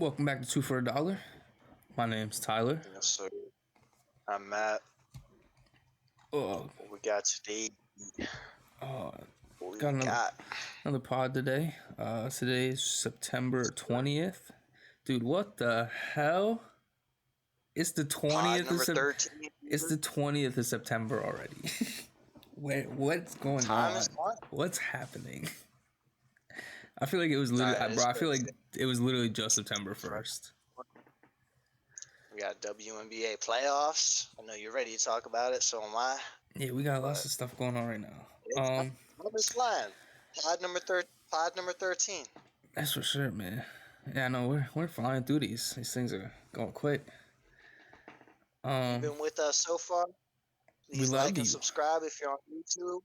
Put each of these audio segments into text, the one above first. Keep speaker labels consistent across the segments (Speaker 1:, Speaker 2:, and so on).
Speaker 1: Welcome back to Two for a Dollar. My name's Tyler.
Speaker 2: Yes, sir. I'm Matt.
Speaker 1: Oh,
Speaker 2: What we got today?
Speaker 1: got
Speaker 2: What we
Speaker 1: another
Speaker 2: got?
Speaker 1: pod today. Today's September 20th. Dude, what the hell? It's the 20th
Speaker 2: Pod
Speaker 1: of
Speaker 2: number 13.
Speaker 1: It's the 20th of September already. What's going
Speaker 2: Time
Speaker 1: on?
Speaker 2: is flying.
Speaker 1: What's happening? I feel like it was
Speaker 2: Nah,
Speaker 1: literally,
Speaker 2: it's
Speaker 1: bro. I feel
Speaker 2: crazy.
Speaker 1: like it was literally just September 1st.
Speaker 2: We got Wnba playoffs. I know you're ready to talk about it, so am I.
Speaker 1: Yeah, we got lots of stuff going on right now.
Speaker 2: Time is flying. Pod number 13.
Speaker 1: That's for sure, man. Yeah, I know we're flying through these. These things are going quick.
Speaker 2: You've been with us so far.
Speaker 1: We
Speaker 2: Please
Speaker 1: love
Speaker 2: like and
Speaker 1: you.
Speaker 2: subscribe if you're on YouTube,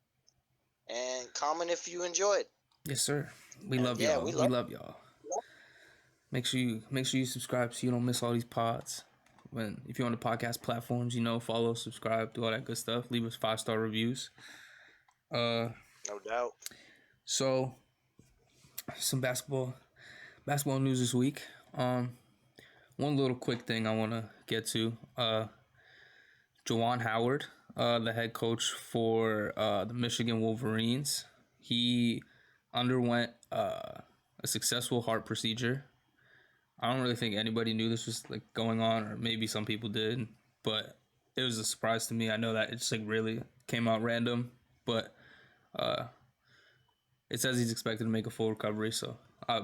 Speaker 2: and comment if you enjoyed.
Speaker 1: Yes, sir. We love
Speaker 2: Yeah,
Speaker 1: y'all.
Speaker 2: we
Speaker 1: We
Speaker 2: love
Speaker 1: love y'all. Make sure you subscribe so you don't miss all these pods. If you're on the podcast platforms, follow, subscribe, do all that good stuff. Leave us 5-star reviews.
Speaker 2: No doubt.
Speaker 1: So some basketball news this week. One little quick thing I want to get to. Juwan Howard, the head coach for the Michigan Wolverines, he underwent a successful heart procedure. I don't really think anybody knew this was going on, or maybe some people did, but it was a surprise to me. I know that it just really came out random, but it says he's expected to make a full recovery, so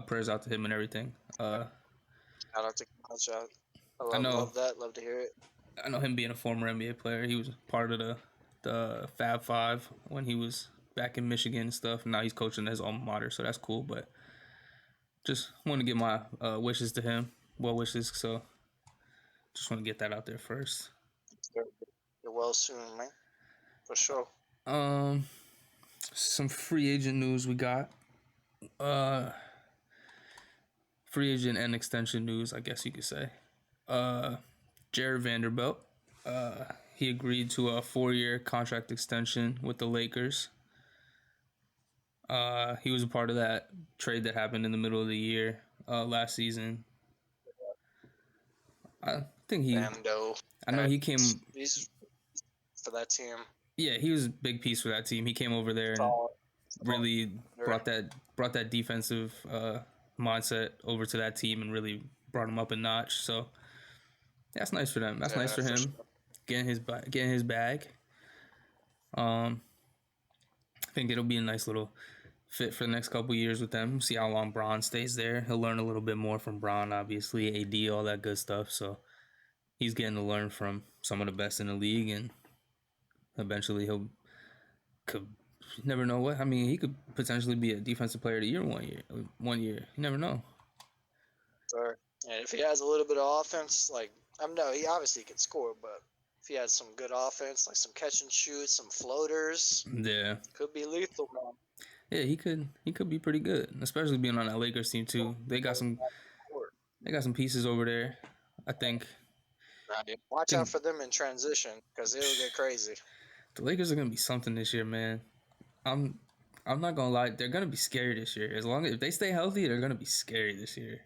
Speaker 1: prayers out to him and everything.
Speaker 2: Shout out to Shout.
Speaker 1: I know.
Speaker 2: Love that. Love to hear it.
Speaker 1: I know him being a former NBA player. He was part of the Fab Five when he was back in Michigan and stuff. And now he's coaching his alma mater, so that's cool. But just want to give my wishes to him. Well wishes. So just want to get that out there first.
Speaker 2: You're well soon, man. For sure.
Speaker 1: Some free agent news we got. Free agent and extension news, I guess you could say. Jared Vanderbilt. He agreed to a 4-year contract extension with the Lakers. He was a part of that trade that happened in the middle of the year last season. I think I know he came.
Speaker 2: He's for that team.
Speaker 1: Yeah, he was a big piece for that team. He came over there and really brought that defensive mindset over to that team and really brought him up a notch. So that's nice for them. That's nice for him. Sure. Getting his bag. I think it'll be a nice little fit for the next couple years with them. See how long Bron stays there. He'll learn a little bit more from Bron, obviously, AD, all that good stuff. So he's getting to learn from some of the best in the league, and eventually could never know what. I mean, he could potentially be a defensive player of the year one year. You never know.
Speaker 2: Sure. And if he has a little bit of offense, he obviously can score, but if he has some good offense, like some catch and shoot, some floaters,
Speaker 1: yeah,
Speaker 2: could be lethal, man.
Speaker 1: Yeah, he could be pretty good, especially being on that Lakers team too. They got some pieces over there, I think.
Speaker 2: Watch out for them in transition because it'll get crazy.
Speaker 1: The Lakers are gonna be something this year, man. I'm not gonna lie, they're gonna be scary this year. If they stay healthy, they're gonna be scary this year.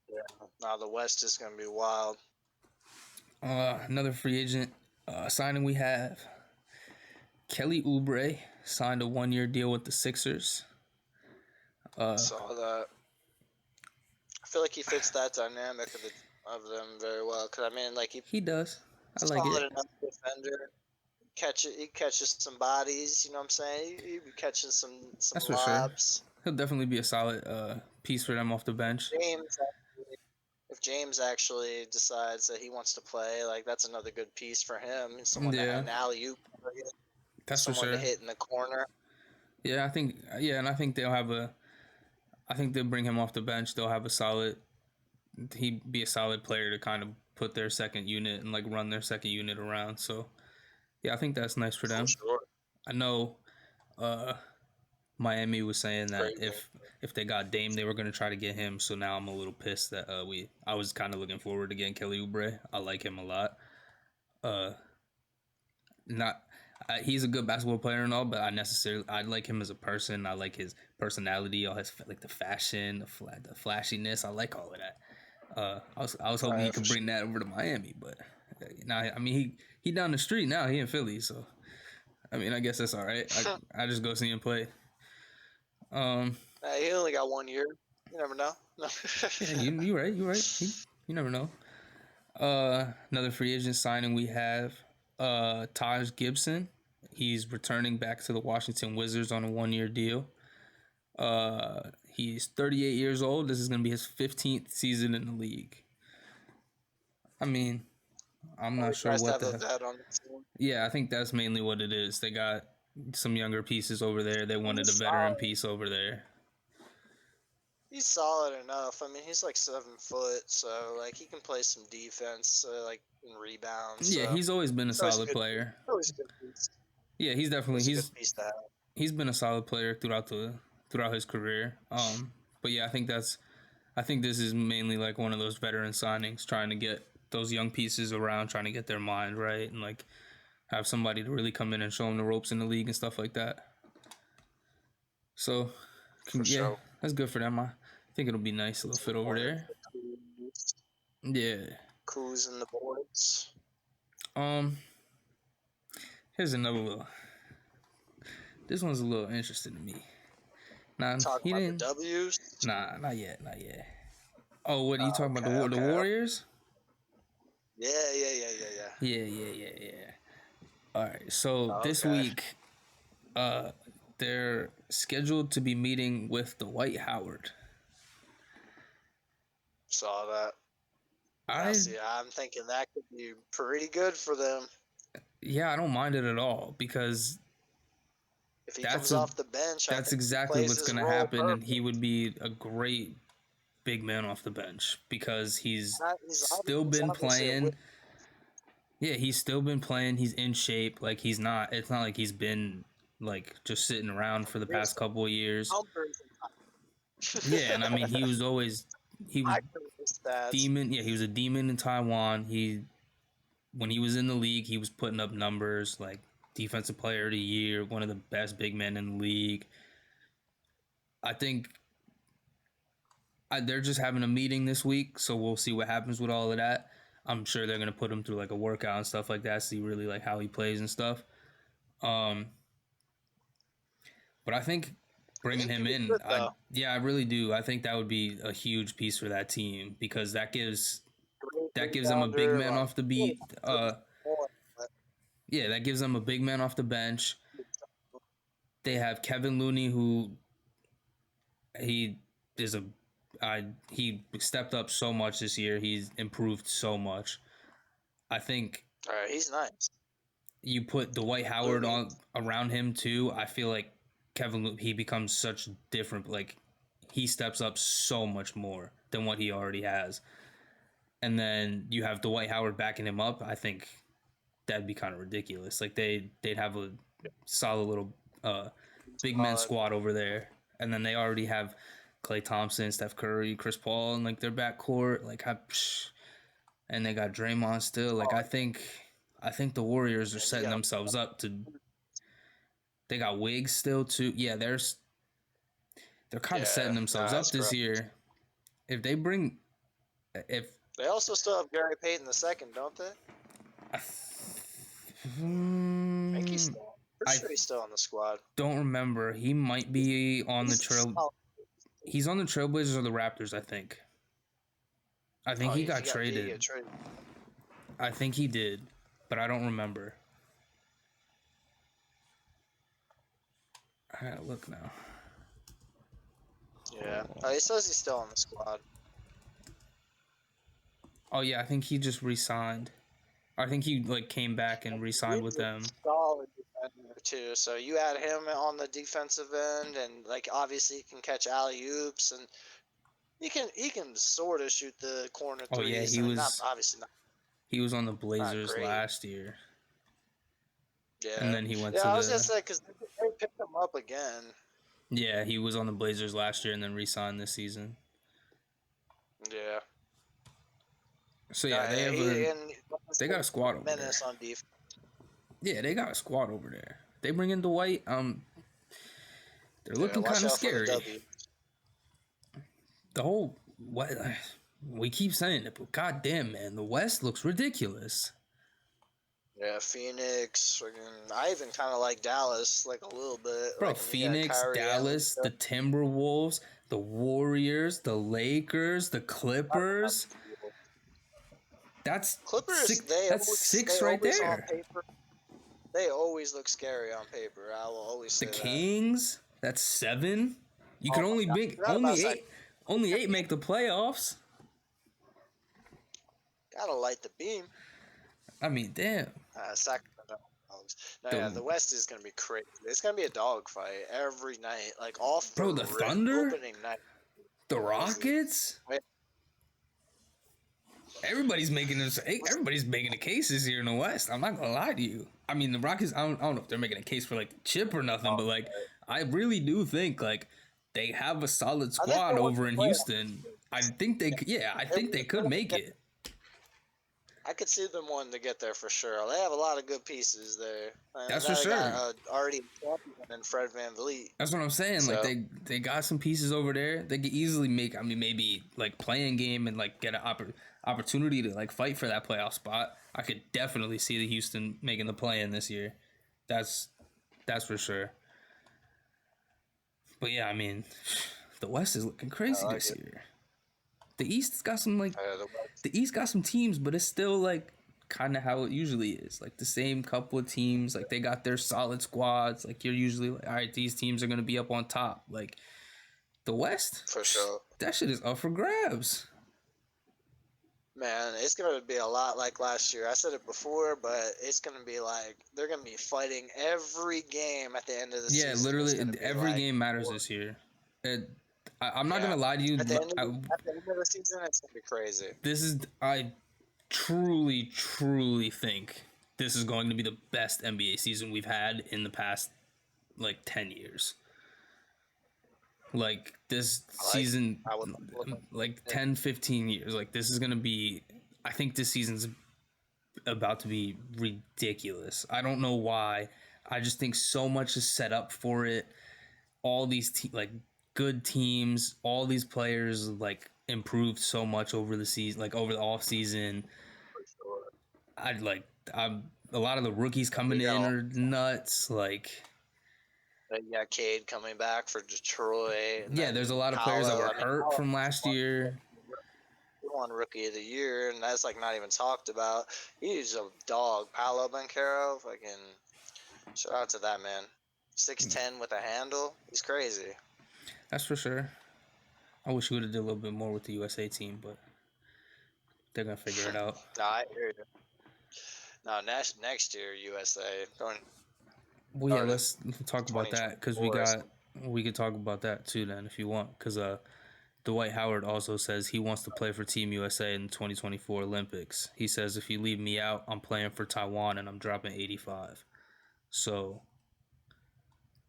Speaker 2: Yeah, now the West is gonna be wild.
Speaker 1: Another free agent signing we have. Kelly Oubre signed a 1-year deal with the Sixers.
Speaker 2: Saw that. I feel like he fits that dynamic of them very well. Cause
Speaker 1: he does. I like it.
Speaker 2: Solid enough defender. He catches some bodies. You know what I'm saying? He be catching some
Speaker 1: That's
Speaker 2: lobs.
Speaker 1: For sure. He'll definitely be a solid piece for them off the bench.
Speaker 2: If James actually decides that he wants to play, that's another good piece for him. Someone that had an alley-oop.
Speaker 1: That's for sure.
Speaker 2: Someone to hit in the corner.
Speaker 1: Yeah, I think they'll bring him off the bench. They'll have he'd be a solid player to kind of put their second unit and run their second unit around. So yeah, I think that's nice for them.
Speaker 2: For sure.
Speaker 1: I know Miami was saying that if they got Dame, they were going to try to get him. So now I'm a little pissed that I was kind of looking forward to getting Kelly Oubre. I like him a lot. He's a good basketball player and all, but I like him as a person. I like his personality, all his the fashion, the flashiness. I like all of that. I was hoping he could bring that over to Miami, but now I mean he down the street now. He in Philly, so I mean I guess that's all right. I just go see him play.
Speaker 2: He only got 1 year. You never know.
Speaker 1: Yeah, you right. You never know. Another free agent signing we have Taj Gibson. He's returning back to the Washington Wizards on a 1-year deal. He's 38 years old. This is going to be his 15th season in the league. I mean, I'm not sure what the... Yeah, I think that's mainly what it is. They got some younger pieces over there. They wanted a veteran piece over there.
Speaker 2: He's solid enough. I mean, he's like 7 foot, so like he can play some defense, like in rebounds.
Speaker 1: Yeah,
Speaker 2: so.
Speaker 1: He's always been a solid player.
Speaker 2: Always a good piece.
Speaker 1: Yeah, he's definitely he's been a solid player throughout his career. But yeah, I think this is mainly like one of those veteran signings, trying to get those young pieces around, trying to get their mind right, and like have somebody to really come in and show them the ropes in the league and stuff like that. So, sure. That's good for them. I think it'll be nice, a little fit over there. Yeah.
Speaker 2: Coos in the boards.
Speaker 1: Here's another little. This one's a little interesting to me. Nah,
Speaker 2: talking about the W's?
Speaker 1: Nah, not yet. Oh, what are you talking about? The Warriors?
Speaker 2: Yeah.
Speaker 1: Yeah. All right, so this week, they're scheduled to be meeting with Dwight Howard.
Speaker 2: Saw that. I'm thinking that could be pretty good for them.
Speaker 1: Yeah, I don't mind it at all, because
Speaker 2: if he comes off the bench,
Speaker 1: that's exactly what's going to happen, and he would be a great big man off the bench, because he's still been playing. Yeah, he's still been playing. He's in shape. Like, it's not like he's been like just sitting around for the past couple of years. Yeah, and I mean he was demon. Yeah, he was a demon in Taiwan. When he was in the league, he was putting up numbers like defensive player of the year, one of the best big men in the league. I think they're just having a meeting this week, so we'll see what happens with all of that. I'm sure they're gonna put him through like a workout and stuff like that, see really like how he plays and stuff. But I think bringing him in, I really do. I think that would be a huge piece for that team, because that gives them a big man off the beat. Yeah, that gives them a big man off the bench. They have Kevin Looney, who he stepped up so much this year. He's improved so much. I think.
Speaker 2: All right, he's nice.
Speaker 1: You put Dwight Howard around him too. I feel like he becomes such different. Like, he steps up so much more than what he already has. And then you have Dwight Howard backing him up. I think that'd be kind of ridiculous. Like, they'd have a solid little big man squad over there, and then they already have Klay Thompson, Steph Curry, Chris Paul, and like their backcourt. And they got Draymond still. Like, I think the Warriors are setting themselves up to. They got Wiggs still too. Yeah, they're kind of setting themselves up this year. If they
Speaker 2: also still have Gary Payton II, don't they? I think he's still. Pretty sure he's still on the squad.
Speaker 1: Don't remember. He might be on the Trail. He's on the Trailblazers or the Raptors, I think. I think he got traded. I think he did, but I don't remember. I gotta look now.
Speaker 2: Yeah, he says he's still on the squad.
Speaker 1: Oh yeah, I think he just re-signed. I think he came back and re-signed with them.
Speaker 2: Solid defender too. So you add him on the defensive end, and obviously he can catch alley-oops, and he can sort of shoot the corner threes.
Speaker 1: Oh yeah, he was
Speaker 2: obviously not.
Speaker 1: He was on the Blazers last year.
Speaker 2: Yeah,
Speaker 1: and then he went
Speaker 2: to the. Yeah, I was just saying, because they picked him up again.
Speaker 1: Yeah, he was on the Blazers last year and then re-signed this season.
Speaker 2: Yeah.
Speaker 1: So yeah, they got a squad over there. On defense. Yeah, they got a squad over there. They bring in Dwight. They're looking kind of scary. The whole We keep saying it, but goddamn, man, the West looks ridiculous.
Speaker 2: Yeah, Phoenix. I even kind of like Dallas, like a little bit.
Speaker 1: Bro,
Speaker 2: Like when you got
Speaker 1: Phoenix,
Speaker 2: Kyrie and
Speaker 1: Dallas, the Timberwolves, the Warriors, the Lakers, the Clippers. That's
Speaker 2: Clippers,
Speaker 1: six. That's six
Speaker 2: they
Speaker 1: right
Speaker 2: always on
Speaker 1: there.
Speaker 2: paper. They always look scary on paper. I will always
Speaker 1: The
Speaker 2: say that.
Speaker 1: Kings. That's 7. You
Speaker 2: Oh
Speaker 1: can
Speaker 2: my
Speaker 1: only
Speaker 2: God,
Speaker 1: make
Speaker 2: forgot about
Speaker 1: only
Speaker 2: that.
Speaker 1: 8. Only 8 make the playoffs.
Speaker 2: Gotta light the beam.
Speaker 1: I mean, damn.
Speaker 2: Sacramento. No, yeah,
Speaker 1: The
Speaker 2: the West is gonna be crazy. It's gonna be a dogfight every night, like off the
Speaker 1: bro, the Thunder,
Speaker 2: opening night.
Speaker 1: the
Speaker 2: Crazy.
Speaker 1: Rockets. Everybody's making this. Everybody's making a case this year in the West. I'm not gonna lie to you. I mean, the Rockets. I don't know if they're making a case for like chip or nothing, but like I really do think like they have a solid squad over in Houston. I think they. Yeah, I think they could make it.
Speaker 2: I could see them wanting to get there for sure. They have a lot of good pieces there.
Speaker 1: That's
Speaker 2: Now
Speaker 1: for
Speaker 2: they
Speaker 1: sure.
Speaker 2: got already champion in Fred VanVleet.
Speaker 1: That's what I'm saying.
Speaker 2: So,
Speaker 1: like they got some pieces over there. They could easily make. I mean, maybe like playing game and like get an opportunity to like fight for that playoff spot. I could definitely see the Houston making the play in this year. That's for sure. But yeah, I mean, the West is looking crazy this year. The East's got some like the East got some teams, but it's still like kind of how it usually is. Like the same couple of teams, like they got their solid squads. Like you're usually like, all right, these teams are gonna be up on top. Like the West,
Speaker 2: for sure.
Speaker 1: that shit is up for grabs.
Speaker 2: Man, it's gonna be a lot like last year. I said it before, but it's gonna be like they're gonna be fighting every game at the end of the season.
Speaker 1: Yeah, literally every game matters this year. I'm not gonna lie to you.
Speaker 2: At the end of the season, it's gonna be crazy.
Speaker 1: I truly think this is going to be the best NBA season we've had in the past like 10 years. Like this season, like 10, 15 years. Like this is going to be, I think this season's about to be ridiculous. I don't know why. I just think so much is set up for it. All these like good teams, all these players like improved so much over the season, like over the off season. I'm a lot of the rookies coming in are nuts. Like,
Speaker 2: yeah, Cade coming back for Detroit.
Speaker 1: Yeah, there's a lot of players that were hurt from last year.
Speaker 2: He won Rookie of the Year, and that's like not even talked about. He's a dog. Paolo Banchero, fucking shout out to that man. 6'10" with a handle. He's crazy.
Speaker 1: That's for sure. I wish we would have did a little bit more with the USA team, but they're gonna figure it out.
Speaker 2: Nah, I hear you. No, next year USA.
Speaker 1: Well, yeah, let's talk about that because we could talk about that too then if you want, because Dwight Howard also says he wants to play for Team USA in the 2024 Olympics. He says if you leave me out, I'm playing for Taiwan and I'm dropping 85. So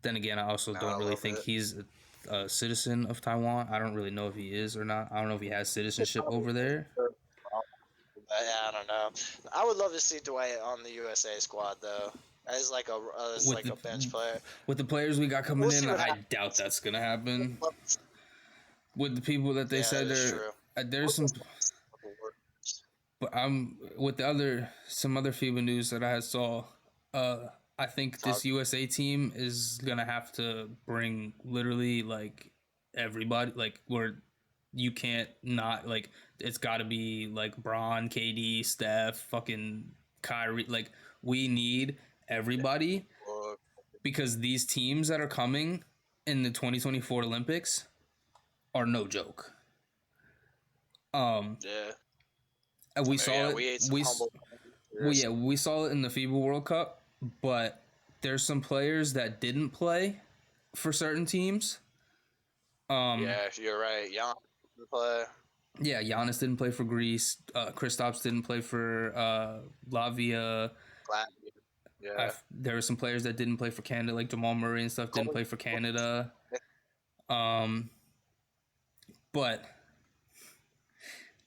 Speaker 1: then again, I also don't really think he's a citizen of Taiwan. I don't really know if he is or not. I don't know if he has citizenship over there.
Speaker 2: I don't know. I would love to see Dwight on the USA squad though, as like a bench player.
Speaker 1: With the players we got coming in, I doubt that's gonna happen. With the people that they said there's some, but with some other FIBA news that I saw. I think this USA team is gonna have to bring literally like everybody, like where you can't not like it's got to be like Bron, KD, Steph, fucking Kyrie. Like we need everybody because these teams that are coming in the 2024 Olympics are no joke. We saw it. We saw it in the FIBA World Cup, but there's some players that didn't play for certain teams.
Speaker 2: Yeah, you're right. Giannis didn't play.
Speaker 1: Yeah, Giannis didn't play for Greece. Kristaps didn't play for Latvia.
Speaker 2: Yeah.
Speaker 1: There were some players that didn't play for Canada, like Jamal Murray and stuff, didn't play for Canada. But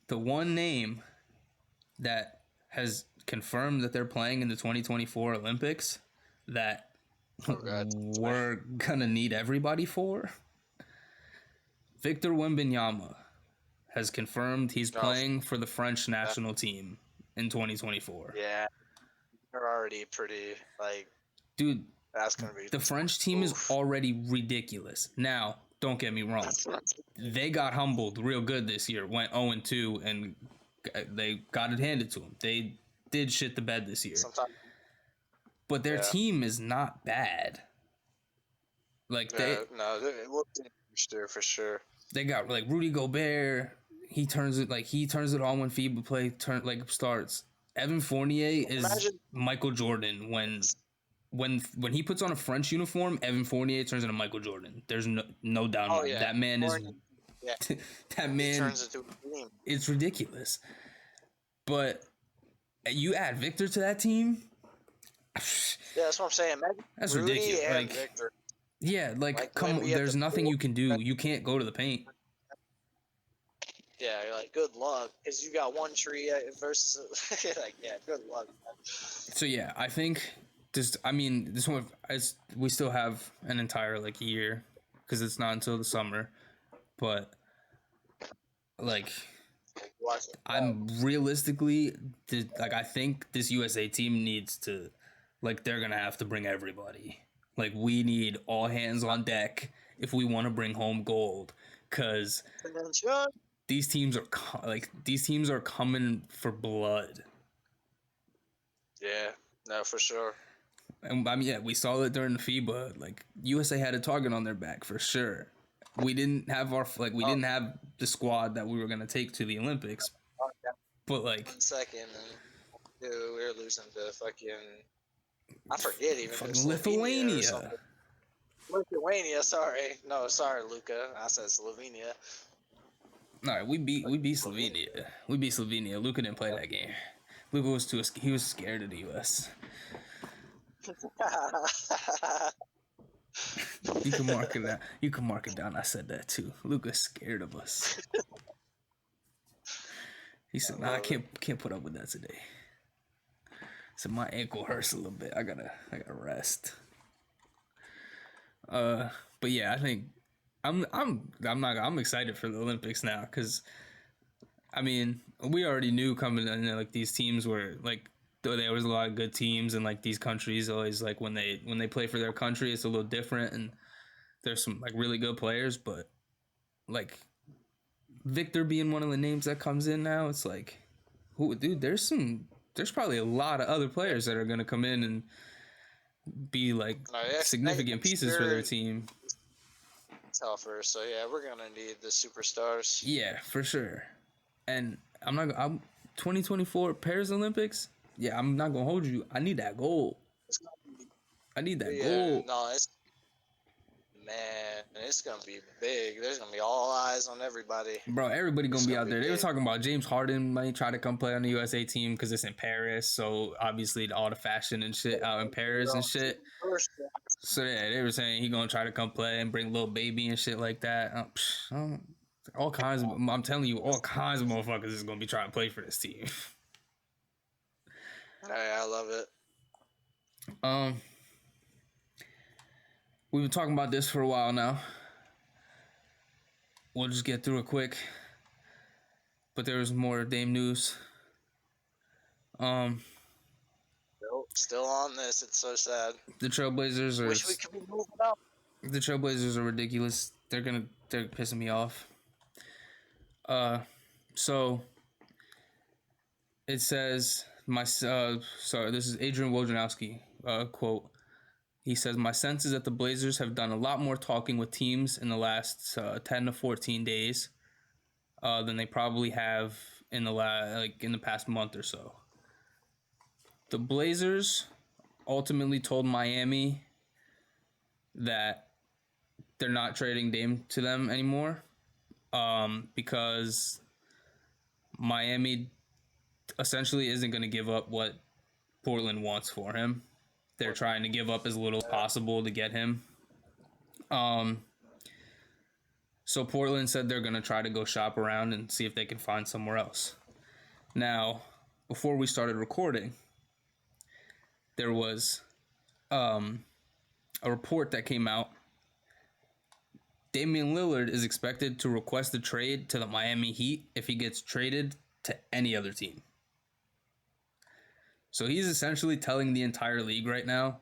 Speaker 1: the one name that has confirmed that they're playing in the 2024 Olympics that we're gonna need everybody for, Victor Wembanyama has confirmed he's playing for the French national team in 2024.
Speaker 2: Yeah, they're already pretty, like...
Speaker 1: Dude,
Speaker 2: that's gonna be...
Speaker 1: the French team is already ridiculous. Now, don't get me wrong. They got humbled real good this year. Went 0-2, and they got it handed to them. They did shit the bed this year.
Speaker 2: Sometimes,
Speaker 1: but their team is not bad. Like
Speaker 2: it looked interesting for sure.
Speaker 1: They got like Rudy Gobert. He turns it on when Wnba starts. Evan Fournier is Michael Jordan when he puts on a French uniform. Evan Fournier turns into Michael Jordan. There's no doubt. That man is.
Speaker 2: Yeah.
Speaker 1: That man
Speaker 2: turns into a team.
Speaker 1: It's ridiculous. But you add Victor to that team.
Speaker 2: Yeah, that's what I'm saying.
Speaker 1: That's
Speaker 2: Rudy
Speaker 1: ridiculous.
Speaker 2: And Victor.
Speaker 1: Yeah, come on. There's nothing you can do. You can't go to the paint.
Speaker 2: Yeah, you're like, good luck, because you got one tree versus, like, yeah, good luck.
Speaker 1: So yeah, I think this one, we still have an entire year, because it's not until the summer, but I'm realistically, I think this USA team needs to, they're gonna have to bring everybody. We need all hands on deck if we want to bring home gold, because these teams are coming for blood.
Speaker 2: Yeah, no, for sure.
Speaker 1: And we saw that during the FIBA. USA had a target on their back for sure. We didn't have didn't have the squad that we were gonna take to the Olympics. But
Speaker 2: 1 second, and we were losing to fucking, I forget even
Speaker 1: fucking Lithuania.
Speaker 2: Lithuania, sorry. No, sorry, Luca. I said Slovenia.
Speaker 1: All right, we beat Slovenia. We beat Slovenia. Luca didn't play that game. Luca was he was scared of the US. You can mark it down. You can mark it down. I said that too. Luca's scared of us. He said, "Nah, I can't put up with that today." So my ankle hurts a little bit. I gotta rest. But yeah, I think I'm excited for the Olympics now, because we already knew coming in these teams were there was a lot of good teams, and these countries always when they play for their country, it's a little different, and there's some really good players, but Victor being one of the names that comes in now, it's dude, there's probably a lot of other players that are gonna come in and be significant pieces for their team.
Speaker 2: Tougher, so yeah, we're gonna need the superstars.
Speaker 1: Yeah, for sure. And I'm 2024 Paris Olympics. Yeah, I'm not gonna hold you. I need that gold. I need that gold.
Speaker 2: No, it's gonna be big. There's gonna be all eyes on everybody.
Speaker 1: Bro, everybody gonna be out there. They were talking about James Harden might try to come play on the USA team because it's in Paris. So obviously all the fashion and shit out in Paris and shit. So yeah, they were saying he gonna try to come play and bring little baby and shit like that. All kinds of, I'm telling you, all kinds of motherfuckers is gonna be trying to play for this team.
Speaker 2: I love it.
Speaker 1: We've been talking about this for a while now. We'll just get through it quick. But there was more Dame news.
Speaker 2: Still on this. It's so sad.
Speaker 1: The Trailblazers are.
Speaker 2: Wish we could be moving up.
Speaker 1: The Trailblazers are ridiculous. They're pissing me off. So it says this is Adrian Wojnarowski quote. He says, "My sense is that the Blazers have done a lot more talking with teams in the last 10 to 14 days than they probably have in the past month or so. The Blazers ultimately told Miami that they're not trading Dame to them anymore because Miami essentially isn't going to give up what Portland wants for him. They're trying to give up as little as possible to get him. So Portland said they're going to try to go shop around and see if they can find somewhere else. Now, before we started recording, there was a report that came out Damian Lillard is expected to request a trade to the Miami Heat if he gets traded to any other team. So he's essentially telling the entire league right now,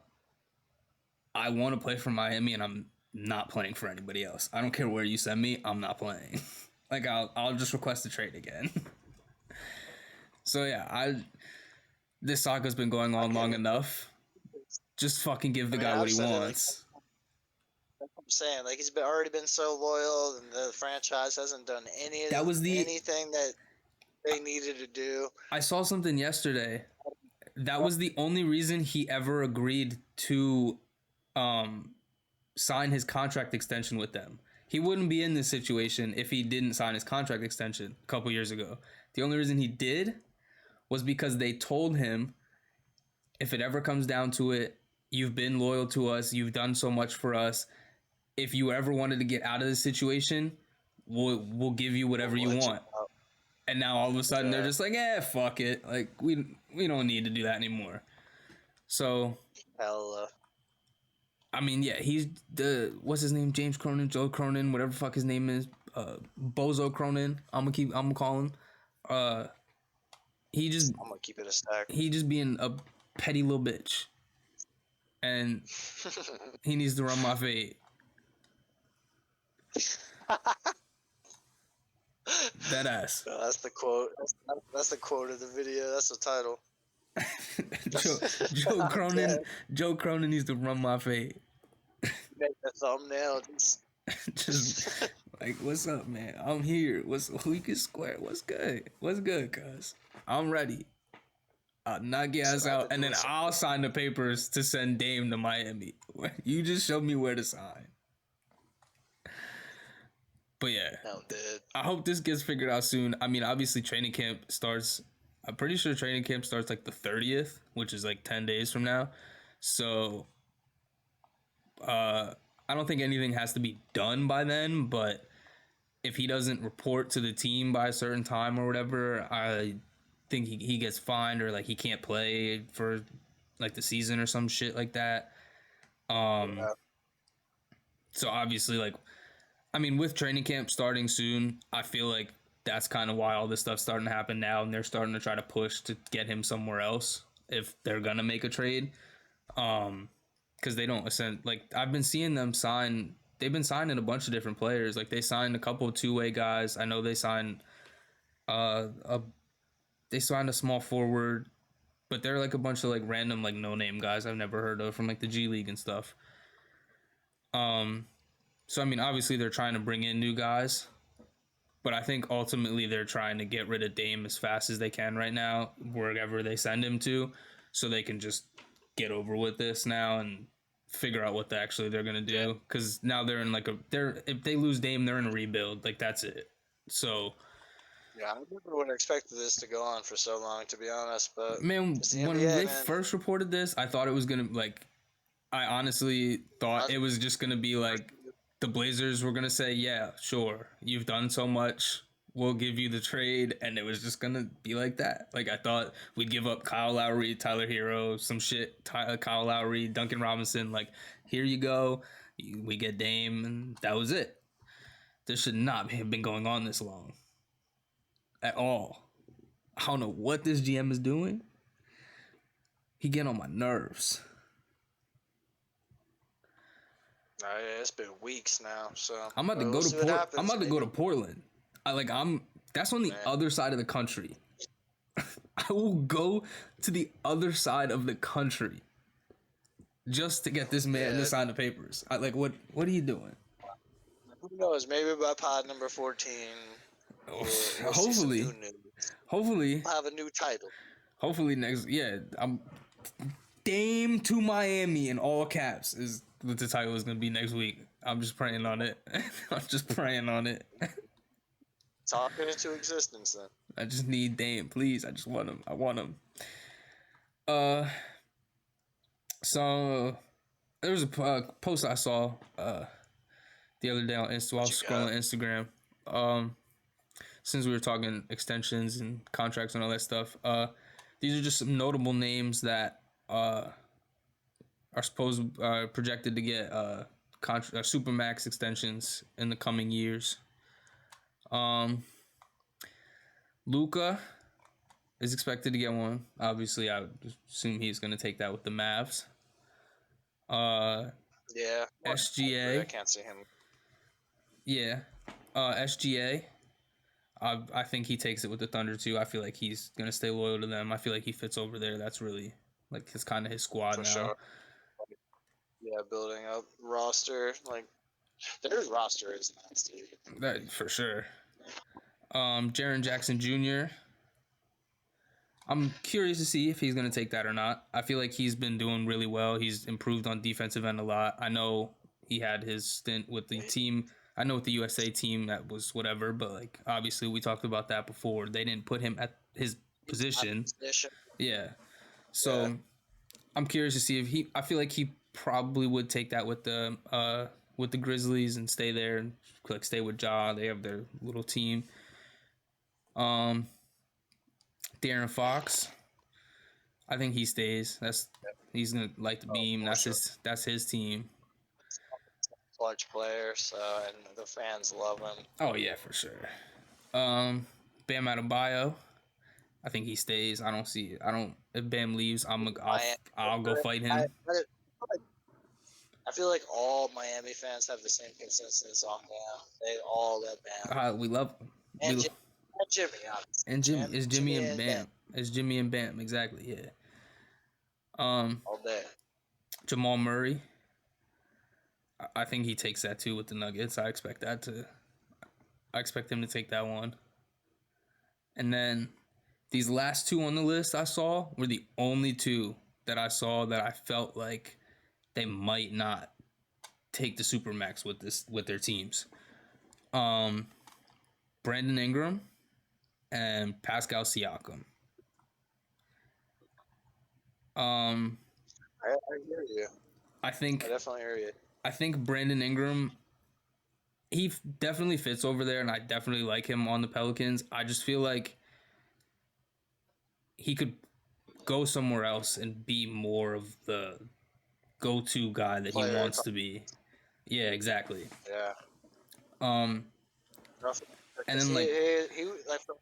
Speaker 1: I want to play for Miami and I'm not playing for anybody else. I don't care where you send me, I'm not playing. Like I'll just request a trade again. So yeah, this saga's been going on long enough. Just fucking give the guy what he wants.
Speaker 2: That's what I'm saying. Like he's already been so loyal, and the franchise hasn't done anything that they needed to do.
Speaker 1: I saw something yesterday. That was the only reason he ever agreed to sign his contract extension with them. He wouldn't be in this situation if he didn't sign his contract extension a couple years ago. The only reason he did was because they told him, if it ever comes down to it, you've been loyal to us, you've done so much for us. If you ever wanted to get out of this situation, we'll give you whatever you want. And now all of a sudden they're just like, fuck it. Like we don't need to do that anymore. So I mean, yeah, he's what's his name? James Cronin, Joe Cronin, whatever the fuck his name is. Bozo Cronin. I'm gonna call him. I'm
Speaker 2: gonna keep it a stack.
Speaker 1: He just being a petty little bitch. And he needs to run my fade. That ass.
Speaker 2: That's the quote. That's the quote of the video. That's the title.
Speaker 1: Joe Cronin needs to run my fade.
Speaker 2: Make the thumbnail.
Speaker 1: Just like, what's up, man? I'm here. We can square? What's good? What's good, cuz? I'm ready. I'll knock your ass out, and then I'll sign the papers to send Dame to Miami. You just show me where to sign. But yeah, I hope this gets figured out soon. I mean, obviously training camp starts, I'm pretty sure training camp starts like the 30th, which is like 10 days from now. So I don't think anything has to be done by then, but if he doesn't report to the team by a certain time or whatever, I think he gets fined, or like he can't play for like the season or some shit like that. So obviously, like, I mean, with training camp starting soon, I feel like that's kind of why all this stuff's starting to happen now, and they're starting to try to push to get him somewhere else if they're gonna make a trade. Because they don't like, I've been seeing them sign. They've been signing a bunch of different players. Like they signed a couple of two-way guys. I know they signed a small forward, but they're like a bunch of like random like no-name guys I've never heard of from like the G League and stuff. So I mean, obviously they're trying to bring in new guys, but I think ultimately they're trying to get rid of Dame as fast as they can right now, wherever they send him to, so they can just get over with this now and figure out what they're gonna do. Because now they're in like if they lose Dame, they're in a rebuild. Like that's it. So.
Speaker 2: Yeah, I never would have expected this to go on for so long, to be honest. But
Speaker 1: man, when they first reported this, I thought it was gonna I honestly thought it was just gonna be like the Blazers were gonna say, "Yeah, sure, you've done so much, we'll give you the trade," and it was just gonna be like that. Like I thought we'd give up Kyle Lowry, Tyler Hero, some shit, Kyle Lowry, Duncan Robinson. Like, here you go, we get Dame, and that was it. This should not have been going on this long. At all. I don't know what this GM is doing. He getting on my nerves.
Speaker 2: Yeah, it's been weeks now, so
Speaker 1: I'm about to go to I'm about to go to Portland. That's on the other side of the country. I will go to the other side of the country just to get this man to sign the papers. What are you doing?
Speaker 2: Who knows? Maybe by pod number 14. We'll
Speaker 1: hopefully
Speaker 2: we'll have a new title.
Speaker 1: Hopefully I'm Dame to Miami in all caps is what the title is gonna be next week. I'm just praying on it. I'm just praying on it.
Speaker 2: Talk it into existence then.
Speaker 1: I just need Dame, please. I just want him. I want him. So there was a post I saw the other day on Insta. I was scrolling Instagram. Since we were talking extensions and contracts and all that stuff, these are just some notable names that are projected to get supermax extensions in the coming years. Luka is expected to get one. Obviously, I would assume he's going to take that with the Mavs.
Speaker 2: Yeah.
Speaker 1: SGA.
Speaker 2: I can't see him.
Speaker 1: Yeah. SGA. I think he takes it with the Thunder too. I feel like he's gonna stay loyal to them. I feel like he fits over there. That's really like his kind of his squad
Speaker 2: For
Speaker 1: now.
Speaker 2: sure. Yeah, building up roster. Like their roster is nasty.
Speaker 1: That for sure. Jaren Jackson Jr. I'm curious to see if he's gonna take that or not. I feel like he's been doing really well. He's improved on defensive end a lot. I know he had his stint with the team. I know with the USA team that was whatever, but like obviously we talked about that before. They didn't put him at his position. Yeah. So yeah. I'm curious to see if he. I feel like he probably would take that with the Grizzlies and stay there and like stay with Ja. They have their little team. De'Aaron Fox. I think he stays. He's gonna light the beam. That's his team.
Speaker 2: Clutch player, so and the fans love him.
Speaker 1: Oh yeah, for sure. Bam Adebayo. I think he stays. If Bam leaves, I'll go fight him.
Speaker 2: I feel like all Miami fans have the same consensus on Bam. They all love Bam.
Speaker 1: We love him.
Speaker 2: And Jimmy, obviously.
Speaker 1: And Jimmy. It's Jimmy and Bam. It's Jimmy and Bam, exactly, yeah.
Speaker 2: All day.
Speaker 1: Jamal Murray. I think he takes that too with the Nuggets. I expect him to take that one. And then these last two on the list I saw were the only two that I saw that I felt like they might not take the Supermax with their teams. Brandon Ingram and Pascal Siakam.
Speaker 2: I hear you.
Speaker 1: I
Speaker 2: definitely hear you.
Speaker 1: I think Brandon Ingram, he definitely fits over there, and I definitely like him on the Pelicans. I just feel like he could go somewhere else and be more of the go-to guy that he wants to be. Yeah, exactly.
Speaker 2: Yeah.
Speaker 1: And then
Speaker 2: he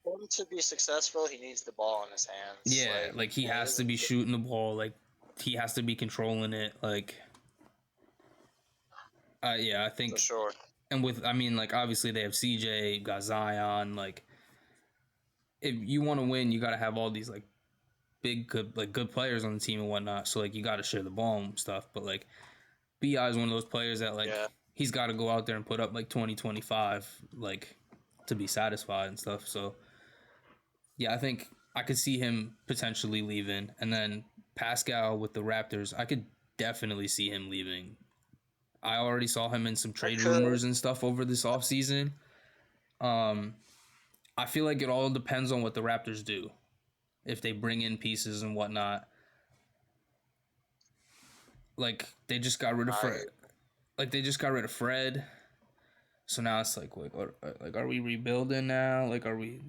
Speaker 2: for him to be successful, he needs the ball in his hands.
Speaker 1: Yeah, like he has to be shooting the ball. Like he has to be controlling it. Like, yeah, I think
Speaker 2: for sure.
Speaker 1: And obviously they have CJ, got Zion. Like, if you want to win, you got to have all these like good players on the team and whatnot. So like you got to share the ball and stuff. But like, BI is one of those players that he's got to go out there and put up like 20, 25, like to be satisfied and stuff. So yeah, I think I could see him potentially leaving, and then Pascal with the Raptors, I could definitely see him leaving. I already saw him in some trade rumors and stuff over this offseason. I feel like it all depends on what the Raptors do. If they bring in pieces and whatnot. Like, they just got rid of Fred. So now it's like, are we rebuilding now? What are we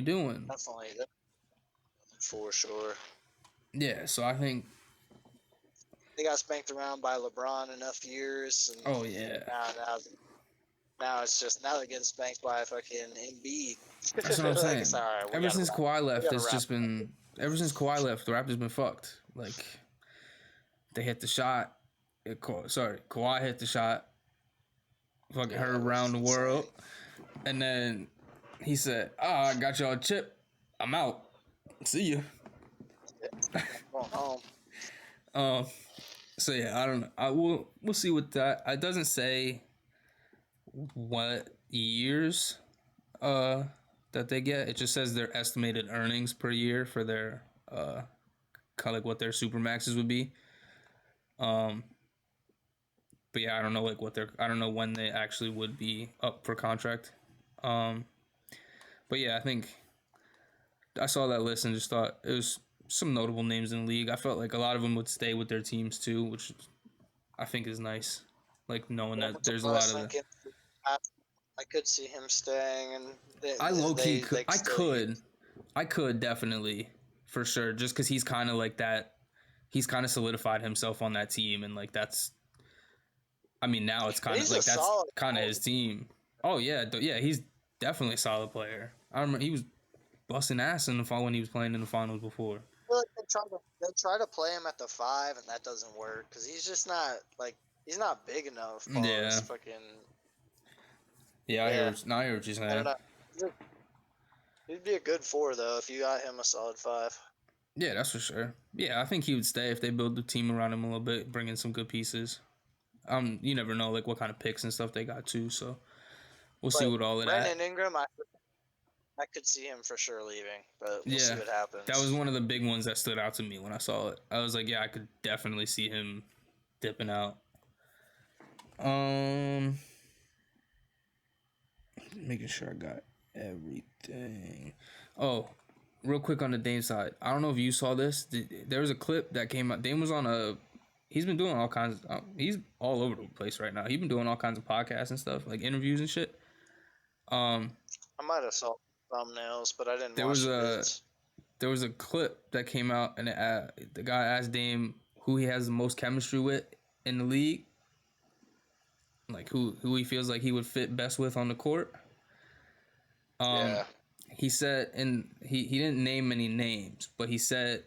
Speaker 1: doing?
Speaker 2: Definitely. For sure.
Speaker 1: Yeah, so I think
Speaker 2: they got spanked around by LeBron enough years. And
Speaker 1: oh yeah.
Speaker 2: Now it's just they're getting spanked by fucking Wnba.
Speaker 1: That's what I'm saying. Ever since Kawhi left, the Raptors been fucked. Like, they hit the shot. Kawhi hit the shot. Fucking heard around the world, and then he said, I got y'all a chip. I'm out. See you.
Speaker 2: Going home.
Speaker 1: So yeah, I don't know. We'll see what that. It doesn't say what years that they get. It just says their estimated earnings per year for their kind of like what their supermaxes would be. But yeah, I don't know I don't know when they actually would be up for contract. But yeah, I think I saw that list and just thought it was some notable names in the league. I felt like a lot of them would stay with their teams too, which I think is nice. Like knowing that there's a lot of.
Speaker 2: I could see him staying, and
Speaker 1: I could definitely for sure, just because he's kind of like that. He's kind of solidified himself on that team, and like that's I mean, now it's kind of
Speaker 2: He's a
Speaker 1: like that's
Speaker 2: solid
Speaker 1: kind of
Speaker 2: player.
Speaker 1: his team. Oh yeah, yeah, he's definitely a solid player. I remember he was busting ass in the fall when he was playing in the finals before.
Speaker 2: I feel like they try to play him at the 5, and that doesn't work because he's just not like he's not big enough.
Speaker 1: Yeah,
Speaker 2: Pause. Fucking
Speaker 1: yeah,
Speaker 2: yeah.
Speaker 1: I hear what you're
Speaker 2: I don't
Speaker 1: saying.
Speaker 2: know. He'd be a good 4 though if you got him a solid 5.
Speaker 1: Yeah, that's for sure. Yeah, I think he would stay if they build the team around him a little bit, bring in some good pieces. You never know like what kind of picks and stuff they got too, so we'll see
Speaker 2: But
Speaker 1: what all of that.
Speaker 2: Brandon Ingram, I could see him for sure leaving, but we'll see
Speaker 1: Yeah,
Speaker 2: what
Speaker 1: that was
Speaker 2: happens.
Speaker 1: one of the big ones that stood out to me when I saw it. I was like, yeah, I could definitely see him dipping out. Um, making sure I got everything. Oh, real quick on the Dame side. I don't know if you saw this. There was a clip that came out. Dame was on a. He's been doing all kinds. He's all over the place right now. He's been doing all kinds of podcasts and stuff, like interviews and shit. Um,
Speaker 2: I might have saw thumbnails, but I didn't
Speaker 1: there was
Speaker 2: watch the
Speaker 1: a
Speaker 2: vids.
Speaker 1: there was a clip that came out, and the guy asked Dame who he has the most chemistry with in the league, like who he feels like he would fit best with on the court.
Speaker 2: Yeah.
Speaker 1: He said, and he didn't name any names, but he said,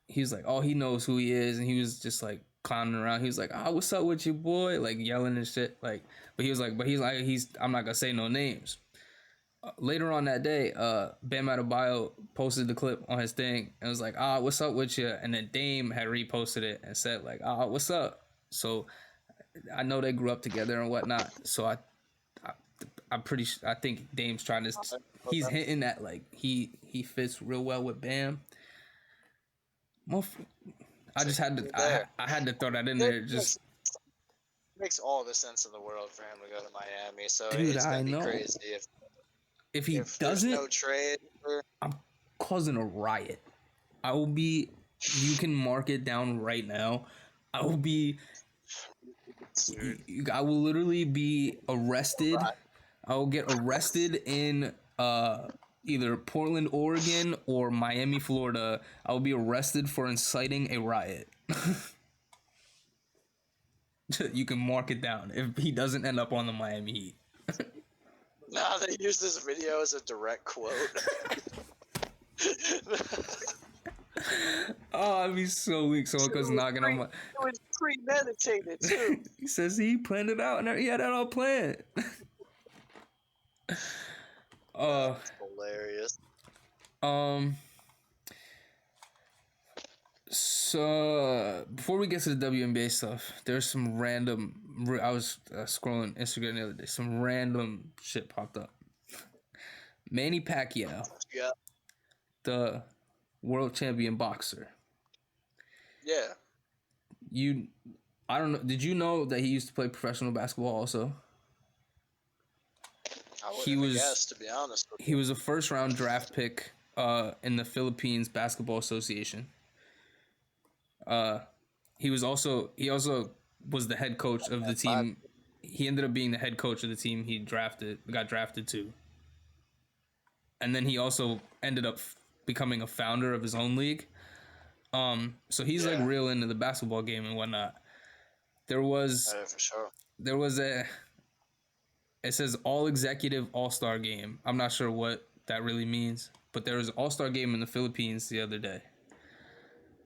Speaker 1: he was like, all he knows who he is, and he was just like clowning around. He was like, "Ah, what's up with you, boy?" Like yelling and shit. Like, but he's I'm not gonna say no names. Later on that day, Bam Adebayo posted the clip on his thing and was like, "Ah, what's up with you?" And then Dame had reposted it and said like, "Ah, what's up?" So I know they grew up together and whatnot. So I'm pretty. I think Dame's trying to. He's hinting at like he fits real well with Bam. I just had to.
Speaker 2: There.
Speaker 1: I had to throw that in
Speaker 2: It
Speaker 1: there. Just
Speaker 2: makes all the sense in the world for him to go to Miami. So
Speaker 1: dude,
Speaker 2: it's
Speaker 1: I
Speaker 2: gonna be
Speaker 1: know.
Speaker 2: crazy
Speaker 1: If he
Speaker 2: if there's
Speaker 1: doesn't,
Speaker 2: no trade.
Speaker 1: I'm causing a riot. I will be. You can mark it down right now. I will be. I will literally be arrested. I will get arrested in either Portland, Oregon, or Miami, Florida. I will be arrested for inciting a riot. You can mark it down if he doesn't end up on the Miami Heat.
Speaker 2: Nah, they use this video as a direct quote.
Speaker 1: Oh, I'd be so weak. Someone comes knocking on my.
Speaker 2: It was premeditated too.
Speaker 1: He says he planned it out, and he had that all planned.
Speaker 2: That's hilarious.
Speaker 1: So before we get to the WNBA stuff, there's some random. I was scrolling Instagram the other day. Some random shit popped up. Manny Pacquiao,
Speaker 2: Yeah.
Speaker 1: the world champion boxer.
Speaker 2: Yeah.
Speaker 1: I don't know. Did you know that he used to play professional basketball also?
Speaker 2: I wouldn't have guessed, to be honest with you.
Speaker 1: He was a first round draft pick in the Philippines Basketball Association. He also was the head coach of the team. He ended up being the head coach of the team he got drafted to. And then he also ended up becoming a founder of his own league. So he's like real into the basketball game and whatnot. There was
Speaker 2: for sure.
Speaker 1: It says all executive all-star game. I'm not sure what that really means, but there was an all-star game in the Philippines the other day.